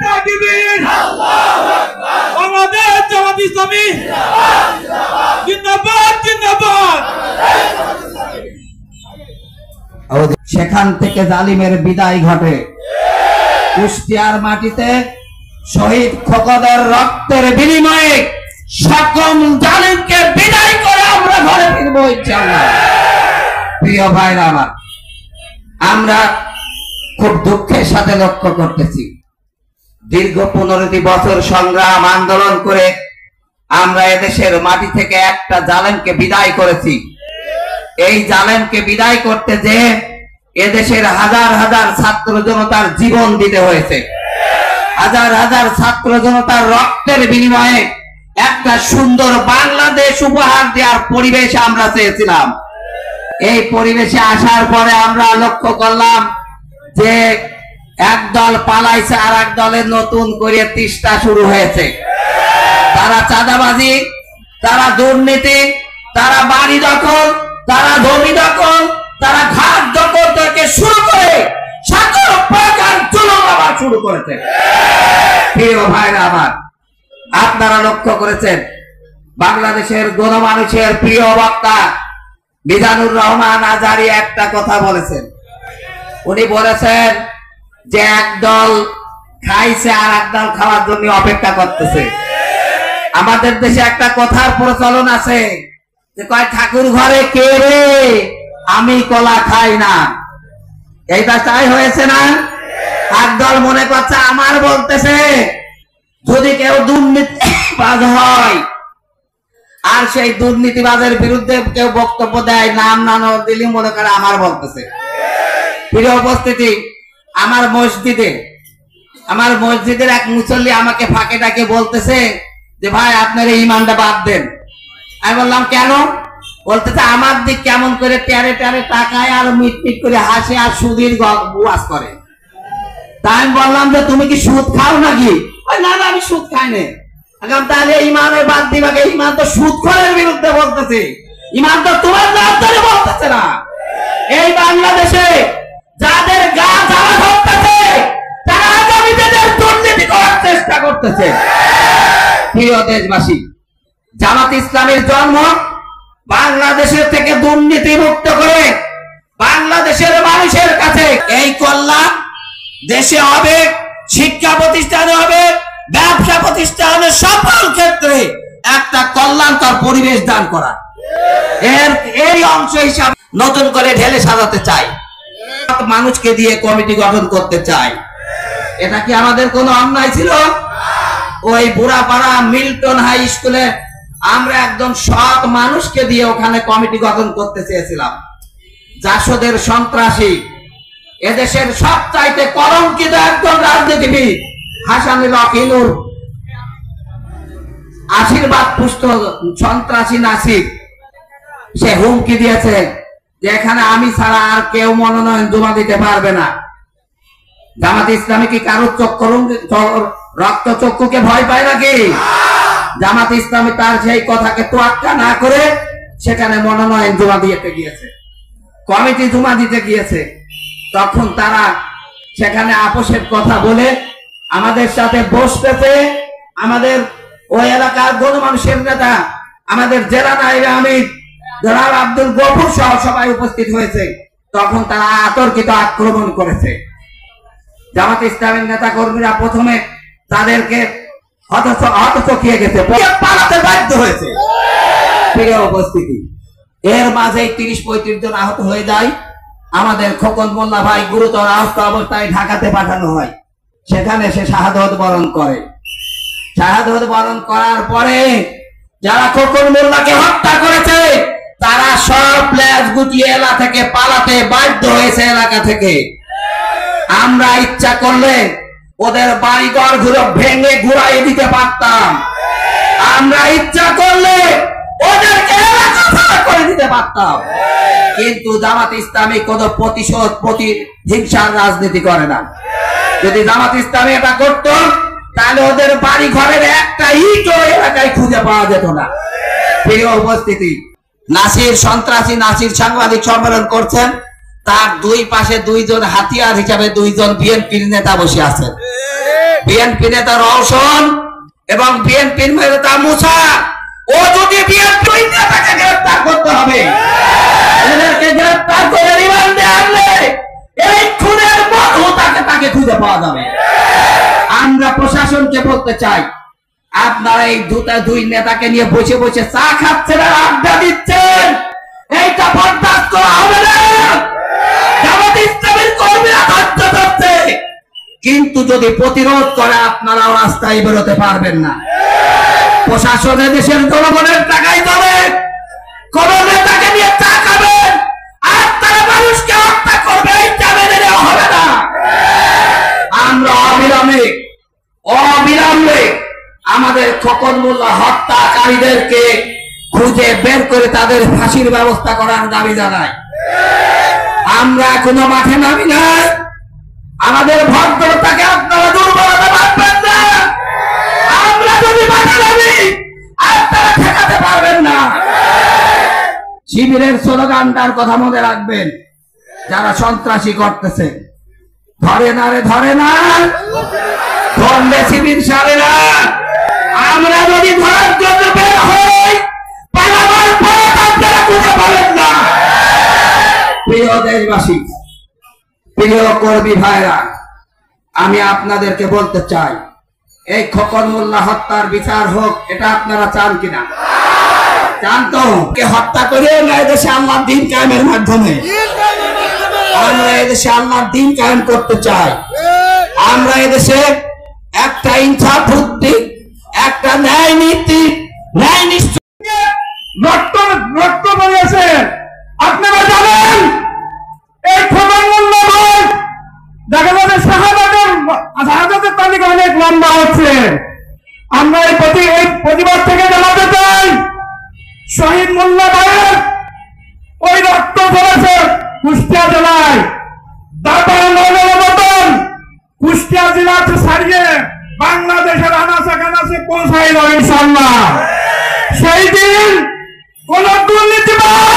তাকবীর, বাংলাদেশ জামাত ইসলামী জিন্দাবাদ জিন্দাবাদ। সেখান থেকে জালিমের বিদায় ঘটে। কুষ্টিয়ার মাটিতে শহীদ খোকনের রক্তের বিনিময়ে সকল জালিমকে বিদায় করে আমরা ঘরে ফিরবো ইনশাআল্লাহ। প্রিয় ভাইরা আমার, আমরা খুব দুঃখের সাথে লক্ষ্য করতেছি, দীর্ঘ 15টি বছর সংগ্রাম আন্দোলন করে আমরা এদেশের মাটি থেকে একটা জালেমকে বিদায় করেছি। এই জালেমকে বিদায় করতে যে এদেশের হাজার হাজার ছাত্র জনতার জীবন দিতে হয়েছে, হাজার হাজার ছাত্র জনতার রক্তের বিনিময়ে একটা সুন্দর বাংলাদেশ উপহার দেওয়ার পরিবেশ আমরা চেয়েছিলাম। এই পরিবেশে আসার পরে আমরা লক্ষ্য করলাম যে একদল পালাইছে, আর এক দলের নতুন করে তিষ্টা শুরু হয়েছে। তারা চাঁদাবাজি, তারা দুর্নীতি, তারা বাড়ি দখল, তারা জমি দখল, তারা ঘাট দখল থেকে শুরু করে সকল প্রকার জুলুম আবার শুরু করেছে। প্রিয় ভাইরা আমার, আপনারা লক্ষ্য করেছেন বাংলাদেশের গণমানুষের প্রিয় বক্তা মিজানুর রহমান আজহারী একটা কথা বলেছেন। উনি বলেছেন যে একদল খাইছে আর একদল খাওয়ার জন্য অপেক্ষা করতেছে। আমাদের দেশে একটা কথার প্রচলন আছে যে কয় ঠাকুর ঘরে কে রে, আমি কলা খাই না। এইটা তাই হয়েছে না? একদল মনে করছে আমার বলতেছে, যদি কেউ দুর্নীতিবাজ হয় আর সেই দুর্নীতিবাজের বিরুদ্ধে কেউ বক্তব্য দেয়, নাম না দিলে মনে করে আমার বলতেছে। প্রিয় উপস্থিতি, আমার মসজিদের এক মুসল্লি আমাকে ফাঁকে ডাকে বলতেছে যে ভাই আপনার এই ইমানটা বাদ দেন। আমি বললাম কেন? বলতেছে আমার দিক কেমন করে ট্যারে ট্যারে টাকায় আর মিটমিট করে হাসে আর সুদীর বুয়াজ করে। তাই আমি বললাম যে তুমি কি সুদ খাও নাকি? না না, আমি সুদ খাই না। তাহলে ইমানের বাদ দিবাকে, ইমান তো সুদখোরের বিরুদ্ধে বলতেছে, ইমান তো তোমার নাম ধরে বলতেছে না। এই বাংলাদেশে যাদের গা জ্বালা ধরতেছে তারা আগামীতে দুর্নীতি করার চেষ্টা করতেছে। প্রিয় দেশবাসী, জামাত ইসলামের জন্ম বাংলাদেশের থেকে দুর্নীতি মুক্ত করে বাংলাদেশের মানুষের কাছে এই কল্যাণ দেশে হবে, শিক্ষা প্রতিষ্ঠানে হবে, ব্যবসা প্রতিষ্ঠানে, সকল ক্ষেত্রে একটা কল্যাণকর পরিবেশ দান করা। এর অংশ হিসাবে নতুন করে ঢেলে সাজাতে চাই, মানুষকে দিয়ে কমিটি গঠন করতে চাই। এটা কি আমাদের কোনো অন্যায় ছিল? ওই বুড়াপাড়া মিল্টন হাই স্কুলে আমরা একজন সৎ মানুষকে দিয়ে ওখানে কমিটি গঠন করতে চেয়েছিলাম। জাসদের সন্ত্রাসী, এদেশের সবচাইতে কলঙ্কিত একজন রাজনীতিবিদ হাসানুল হক ইনুর আশীর্বাদ পুষ্ট সন্ত্রাসী নাসির, সে হুমকি দিয়েছে যে এখানে আমি ছাড়া আর কেউ মনোনয়ন জমা দিতে পারবে না। জামাত ইসলামী কি কারো রক্ত চক্ষুকে ভয় পায় নাকি? জামাত ইসলামী তার সেই কথাকে তোয়াক্কা না করে সেখানে মনোনয়ন জমা দিতে গিয়েছে, কমিটি জমা দিতে গিয়েছে। তখন তারা সেখানে আপোষের কথা বলে আমাদের সাথে বসতেছে। আমাদের ওই এলাকার গণমানুষের নেতা, আমাদের জেলা নায়েবে আমির জনাব আব্দুল গফুর সহ সবাই উপস্থিত হয়েছে। তখন তারা আতর্কিত আক্রমণ করেছে। জামাত ইসলামের নেতা কর্মীরা প্রথমে তাদেরকে হতচকিয়ে গেছে, পালাতে বাধ্য হয়েছে। প্রিয় উপস্থিতি, এর মাঝে 30-35 জন আহত হয়ে যায়। আমাদের খোকন মোল্লা ভাই গুরুতর আহত অবস্থায় ঢাকাতে পাঠানো হয়। সেখানে সে শাহাদত বরণ করে। শাহাদত বরণ করার পরে যারা খোকন মোল্লাকে হত্যা করেছে তারা সব ল্যাজ গুটিয়ে এলাকা থেকে পালাতে বাধ্য হয়েছে। এলাকা থেকে আমরা ইচ্ছা করলে ওদের বাড়িঘর ঘুরে ভেঙে ঘুরাই দিতে পারতাম, আমরা ইচ্ছা করলে ওদেরকে এলাকা ছাড়া করে দিতে পারতাম। কিন্তু জামাত ইসলামী কোনো প্রতিশোধ প্রতিহিংসার রাজনীতি করে না। যদি জামাত ইসলামী এটা করত তাহলে ওদের বাড়ি ঘরের একটা ইটও এলাকায় খুঁজে পাওয়া যেত না। প্রিয় উপস্থিতি, নাসির সন্ত্রাসী নাসির সাংবাদিক সম্মেলন করছেন, তার দুই পাশে দুইজন হাতিয়ার হিসাবে দুইজন বিএনপির নেতা বসে আছেন। বিএনপি নেতা রওশন এবং বিএনপির নেতা মুসা, ও যদি বিএনপি নেতাকে গ্রেফতার করতে হবে, এদেরকে গ্রেফতার করে রিমান্ডে আনলে এই খুনের মধু তাকে খুঁজে পাওয়া যাবে। আমরা প্রশাসনকে বলতে চাই, আপনারা এই দুই নেতাকে নিয়ে বসে বসে চা খাচ্ছেন আর আড্ডা দিচ্ছেন, এইটা বরদাস্ত করা হবে না। জামাত ইসলামের কর্মীরা ধৈর্য ধরছে, কিন্তু যদি প্রতিরোধ করে আপনারাও রাস্তায় বেরোতে পারবেন না। প্রশাসনে দেশের জনগণের টাকায় যাবে, কোন নেতাকে নিয়ে চা খাবেন আর তারা মানুষকে হত্যা করবে, এইটা মেনে নেওয়া হবে না। আমরা অবিলম্বে আমাদের খোকন মোল্লা হত্যাকারীদেরকে খুঁজে বের করে তাদের ফাঁসির ব্যবস্থা করার দাবি জানাই। আমরা এখনো মাঠে নামি না, আমাদের ভদ্রতাকে আপনারা দুর্বলতা ভাববেন না। আমরা যদি মাঠে নামি আপনারা ঠেকাতে পারবেন না। শিবিরের স্লোগানটার কথা মনে রাখবেন, যারা সন্ত্রাসী করতেছে, ধরে না রে ধরে না, ধরলে শিবির সারে না। আমরা যদি ধরার জন্য বের হই, পালাবার পথ আপনারা খুঁজে পাবেন না। প্রিয় দেশবাসী, প্রিয় কর্মী ভাইরা, আমি আপনাদেরকে বলতে চাই, এই খোকন মোল্লা হত্যার বিচার হোক, এটা আপনারা চান কিনা? চান তো? কে হত্যা করে না এদেশে আল্লাহর দ্বীন কায়েমের মাধ্যমে আমরা এদেশে আল্লাহর দ্বীন কায়েম করতে চাই। আমরা এদেশে একটা ইনসাফ ভিত্তিক, একটা ন্যায় নীতি, ন্যায় নিশ্চয় রক্ত বেরিয়েছে। আপনারা জানেন এই খোকন মোল্লা ভাই দেখা যাচ্ছে শাহাদাতের তালিকা অনেক লম্বা হচ্ছে। আমরা এই প্রতিবাদ থেকে জানাতে চাই, শহীদ মোল্লা ভাইয়ের ওই রক্ত ঝরেছে কুষ্টিয়া জেলায়, তারপরে মতন কুষ্টিয়া জেলাতে ছাড়িয়ে বাংলাদেশের আনাচে কানাচে পৌঁছাইল ইনশাআল্লাহ। সেই দিন কোন দুর্নীতিবাদ